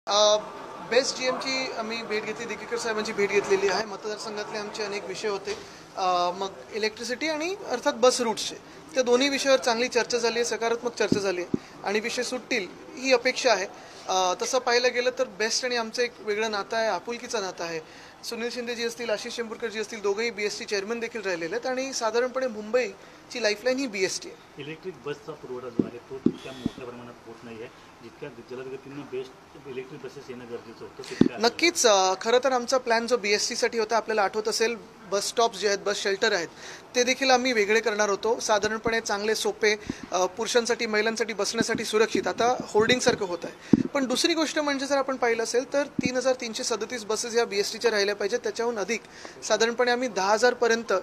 Best जीएमची आम्ही भेट घेतली, दिकेकर साहेबांची भेट घेतलेली आहे. मतदारसंघातले आमचे अनेक विषय होते. मग इलेक्ट्रिसिटी आणि अर्थात बस रूट्सचे त्या दोन्ही विषयावर चांगली चर्चा झाली आहे, सकारात्मक चर्चा झाली आहे आणि विषय सुटतील ही अपेक्षा आहे. तसं पाहायला गेलं तर बेस्ट आणि आमचं एक वेगळं नातं आहे, आपुलकीचं नातं आहे. सुनील शिंदेजी असतील, आशिष शेंबुरकरजी असतील, दोघंही BST चेअरमन देखील राहिलेले आहेत आणि साधारणपणे मुंबईची लाईफलाईन ही BST आहे. इलेक्ट्रिक बसचा पुरवठा जो आहे तो तितक्या मोठ्या प्रमाणात होत नाही आहे, जितक्या जलद गतीने बेस्ट इलेक्ट्रिक बसेस येणं गरजेचं होतं. नक्कीच. खरं तर आमचा प्लॅन जो BSTसाठी होता, आपल्याला आठवत असेल, बस स्टॉप्स जे आहेत, बस शेल्टर आहेत, ते देखील आम्ही वेगळे करणार होतो. साधारणपणे चांगले सोपे, पुरुषांसाठी महिलांसाठी बसण्यासाठी सुरक्षित, आता होर्डिंगसारखं होत आहे. पण दुसरी गोष्ट म्हणजे जर आपण पाहिलं असेल तर 3,337 बसेस या BSTच्या राहिल्या पाहिजेत. त्याच्याहून अधिक साधारणपणे आम्ही 10,000पर्यंत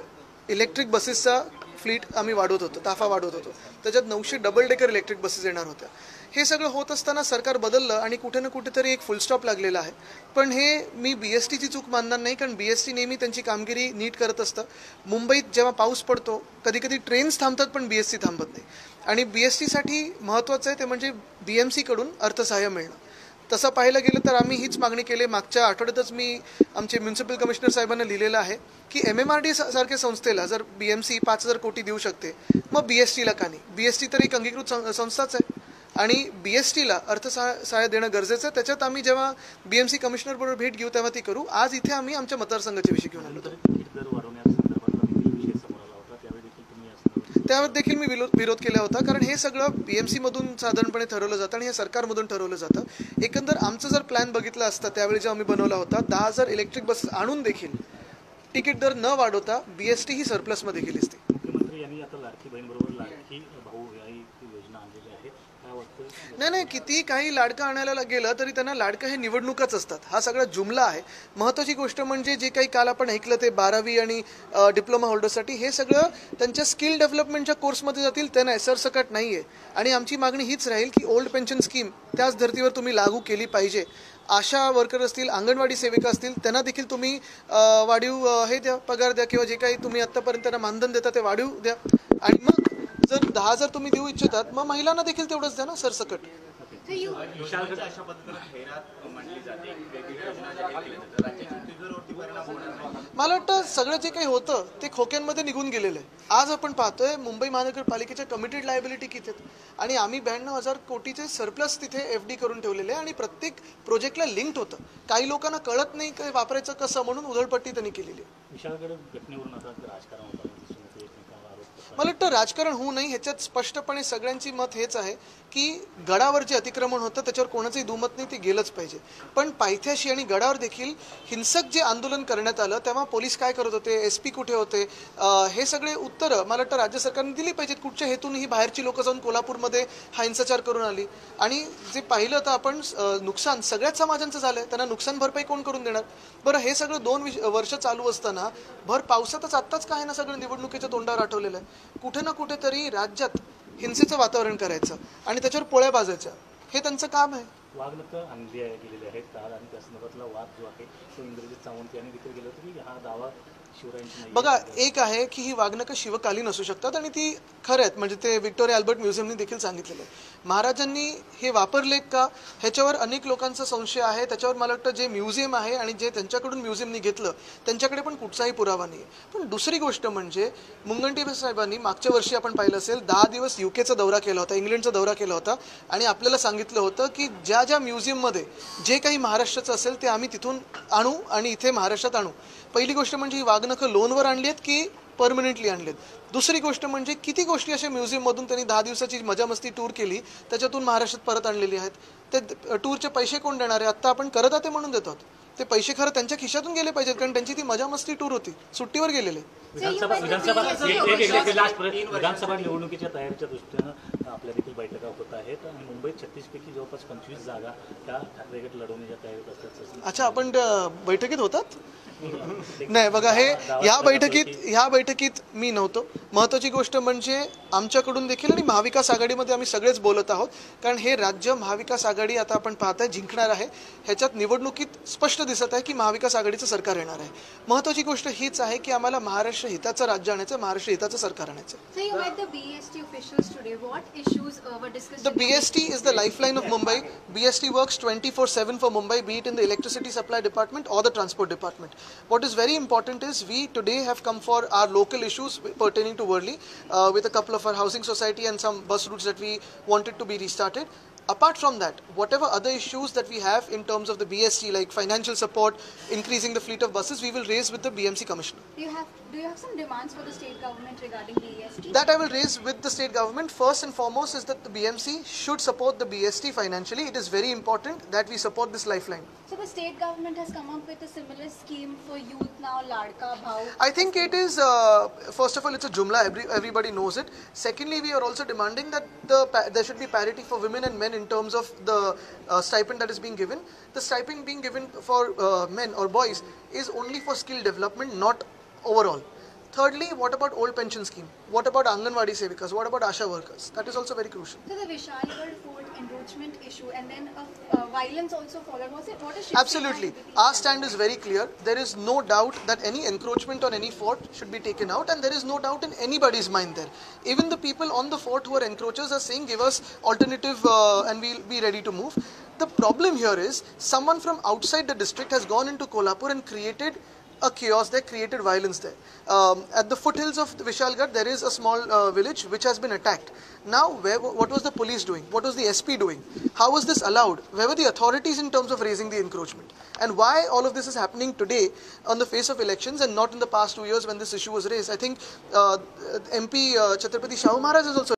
इलेक्ट्रिक बसेसचा फ्लीट आम्ही वाढवत होतो, ताफा वाढवत होतो. त्याच्यात 900 डबल डेकर इलेक्ट्रिक बसेस येणार होत्या. हे सगळं होत असताना सरकार बदललं आणि कुठे ना कुठेतरी एक फुलस्टॉप लागलेला आहे. पण हे मी BSTची चूक मानणार नाही, कारण BST नेहमी त्यांची कामगिरी नीट करत असतं. मुंबईत जेव्हा पाऊस पडतो, कधी कधी ट्रेन्स थांबतात पण BST थांबत नाही. आणि BSTसाठी महत्त्वाचं आहे ते म्हणजे BMC कडून अर्थसहाय्य मिळणं. तसं पाहायला गेलं तर आम्ही हीच मागणी केली. मागच्या आठवड्यातच मी आमचे म्युन्सिपल कमिशनर साहेबांना लिहिलेलं आहे की MMRD सारख्या संस्थेला जर BMC 5,000 कोटी देऊ शकते, मग BSTला का नाही? BST तर एक अंगीकृत संस्थाच आहे आणि BSTला अर्थसहाय्य देणं गरजेचं आहे. त्याच्यात आम्ही जेव्हा BMC कमिशनर बरोबर भेट घेऊ तेव्हा ती करू. आज इथे आम्ही आमच्या मतदारसंघाचे विषय घेऊन आलो. त्यावर देखील मी विरोध केला होता, कारण हे सगळं BMC मधून साधारणपणे ठरवलं जातं आणि हे सरकारमधून ठरवलं जातं. एकंदर आमचं जर प्लॅन बघितला असता त्यावेळी जेव्हा आम्ही बनवला होता, 10,000 इलेक्ट्रिक बस आणून देखील तिकीट दर न वाढवता BST ही सरप्लसमध्ये गेली असती. मुख्यमंत्री यांनी आता लाडकी बहीणबरोबर लाडकी भाऊ ही योजना आणलेली आहे. नाही, किती काही लाडकं आणायला गेलं तरी त्यांना लाडकं हे निवडणुकाच असतात. हा सगळा जुमला आहे. महत्त्वाची गोष्ट म्हणजे जे काही काल आपण ऐकलं ते 12वी आणि डिप्लोमा होल्डरसाठी, हे सगळं त्यांच्या स्किल डेव्हलपमेंटच्या कोर्समध्ये जातील, त्यांना सरसकट नाही आहे. आणि आमची मागणी हीच राहील की ओल्ड पेन्शन स्कीम त्याच धर्तीवर तुम्ही लागू केली पाहिजे. आशा वर्कर असतील, अंगणवाडी सेविका असतील, त्यांना देखील तुम्ही वाढीव हे द्या, पगार द्या, किंवा जे काही तुम्ही आत्तापर्यंत त्यांना मानधन देता ते वाढीव द्या. आणि मग जर 10,000 तुम्ही देऊ इच्छितात, मग महिलांना देखील तेवढंच द्या ना सरसकट. मला वाटतं सगळं जे काही होतं ते खोक्यांमध्ये निघून गेलेलं आहे. आज आपण पाहतोय मुंबई महानगरपालिकेच्या कमिटेड लायबिलिटी किती आहेत आणि आम्ही 92,000 कोटीचे सरप्लस तिथे FD करून ठेवलेले आहे आणि प्रत्येक प्रोजेक्टला लिंक्ड होतं. काही लोकांना कळत नाही काय वापरायचं कसं, म्हणून उधळपट्टी त्यांनी केलेली आहे. मला वाटतं राजकारण होऊ नये, ह्याच्यात स्पष्टपणे सगळ्यांची मत हेच आहे की गडावर जे अतिक्रमण होतं त्याच्यावर कोणाचंही दुमत नाही, ते गेलंच पाहिजे. पण पायथ्याशी आणि गडावर देखील हिंसक जे आंदोलन करण्यात आलं तेव्हा पोलीस काय करत होते, SP कुठे होते, हे सगळे उत्तरं मला वाटतं राज्य सरकारने दिली पाहिजेत. कुठच्या हेतून ही बाहेरची लोकं जाऊन कोल्हापूरमध्ये हा हिंसाचार करून आली. आणि जे पाहिलं तर आपण नुकसान सगळ्याच समाजांचं झालंय, त्यांना नुकसान भरपाई कोण करून देणार? बरं, हे सगळं 2 वर्ष चालू असताना भर पावसातच आत्ताच काय ना सगळं निवडणुकीच्या तोंडावर आठवलेलं आहे. कुठे ना कुठेतरी राज्यात हिंसेचं वातावरण करायचं आणि त्याच्यावर पोळ्या भाजायच्या, हे त्यांचं काम आहे. वाघनखं आणली गेलेले आहेत आणि त्या संदर्भातला वाद जो आहे तो इंद्रजित सावंत यांनी देखील केला होता की हा दावा शिवरायांचा नाही. बघा, एक आहे की ही वाघनखं शिवकालीन असू शकतात आणि ती खरं आहेत, म्हणजे ते व्हिक्टोरिया अल्बर्ट म्युझियमनी देखील सांगितलेलं आहे. महाराजांनी हे वापरले का ह्याच्यावर अनेक लोकांचा संशय आहे. त्याच्यावर मला वाटतं जे म्युझियम आहे आणि जे त्यांच्याकडून म्युझियमनी घेतलं त्यांच्याकडे पण कुठचाही पुरावा नाही. पण दुसरी गोष्ट म्हणजे मुनगंटीवार साहेबांनी मागच्या वर्षी आपण पाहिलं असेल 10 दिवस UKचा दौरा केला होता, इंग्लंडचा दौरा केला होता आणि आपल्याला सांगितलं होतं की ज्या ज्या म्युझियममध्ये जे काही महाराष्ट्राचं असेल ते आम्ही तिथून आणू आणि इथे महाराष्ट्रात आणू. पहिली गोष्ट म्हणजे ही वाघनखं लोनवर आणली आहेत की परमनंटली आणलेत. दुसरी गोष्ट म्हणजे किती गोष्टी अशा म्युझियममधून त्यांनी 10 दिवसाची मजामस्ती टूर केली त्याच्यातून महाराष्ट्रात परत आणलेली आहेत. ते टूरचे पैसे कोण देणार आहे? आत्ता आपण करदाते म्हणून देतो, ते पैसे खरं त्यांच्या खिशातून गेले पाहिजेत, कारण त्यांची ती मजामस्ती टूर होती, सुट्टीवर गेलेले. विधानसभा निवडणुकीच्या तयारीच्या दृष्टीनं आपल्या देखील बैठका होत आहेत आणि मुंबईत 36 पैकी जवळपास 25 जागा त्या ठाकरे गट लढवण्याच्या तयारीत असतात. अच्छा, आपण बैठकीत होतात? नाही बघा, हे ह्या बैठकीत मी नव्हतो. महत्त्वाची गोष्ट म्हणजे आमच्याकडून देखील आणि महाविकास आघाडीमध्ये आम्ही सगळेच बोलत आहोत, कारण हे राज्य महाविकास आघाडी आता आपण पाहताय जिंकणार आहे. ह्याच्यात निवडणुकीत स्पष्ट दिसत आहे की महाविकास आघाडीचं सरकार येणार आहे. महत्त्वाची गोष्ट हीच आहे की आम्हाला महाराष्ट्र हिताचं राज्य आणायचं, महाराष्ट्र हिताचं सरकार आणायचं. issues were discussed? The BST is the lifeline of Mumbai. BST works 24/7 for Mumbai, be it in the electricity supply department or the transport department. What is very important is we today have come for our local issues pertaining to Worli with a couple of our housing society and some bus routes that we wanted to be restarted. Apart from that, whatever other issues that we have in terms of the BST, like financial support, increasing the fleet of buses, we will raise with the BMC Commissioner. Do you have some demands for the state government regarding the EST? That I will raise with the state government. First and foremost is that the BMC should support the BST financially. It is very important that we support this lifeline. So the state government has come up with a similar scheme for youth now, Ladka Bhau. I think it is, first of all, it's a jumla, everybody knows it. Secondly, we are also demanding that there should be parity for women and men in terms of the stipend that is being given. The stipend being given for men or boys is only for skill development, not overall. Thirdly, what about old pension scheme? What about Anganwadi Sevikas? What about Asha workers? That is also very crucial. So the Vishalgarh Fort encroachment issue and then violence also followed. What is Absolutely. Our stand is very clear. There is no doubt that any encroachment on any fort should be taken out, and there is no doubt in anybody's mind there. Even the people on the fort who are encroachers are saying give us alternative and we'll be ready to move. The problem here is someone from outside the district has gone into Kolhapur and created a chaos there, created violence there. At the foothills of the Vishalgarh, there is a small village which has been attacked. Now, what was the police doing? What was the SP doing? How was this allowed? Where were the authorities in terms of raising the encroachment? And why all of this is happening today on the face of elections and not in the past 2 years when this issue was raised? I think MP Chhatrapati Shahu Maharaj has also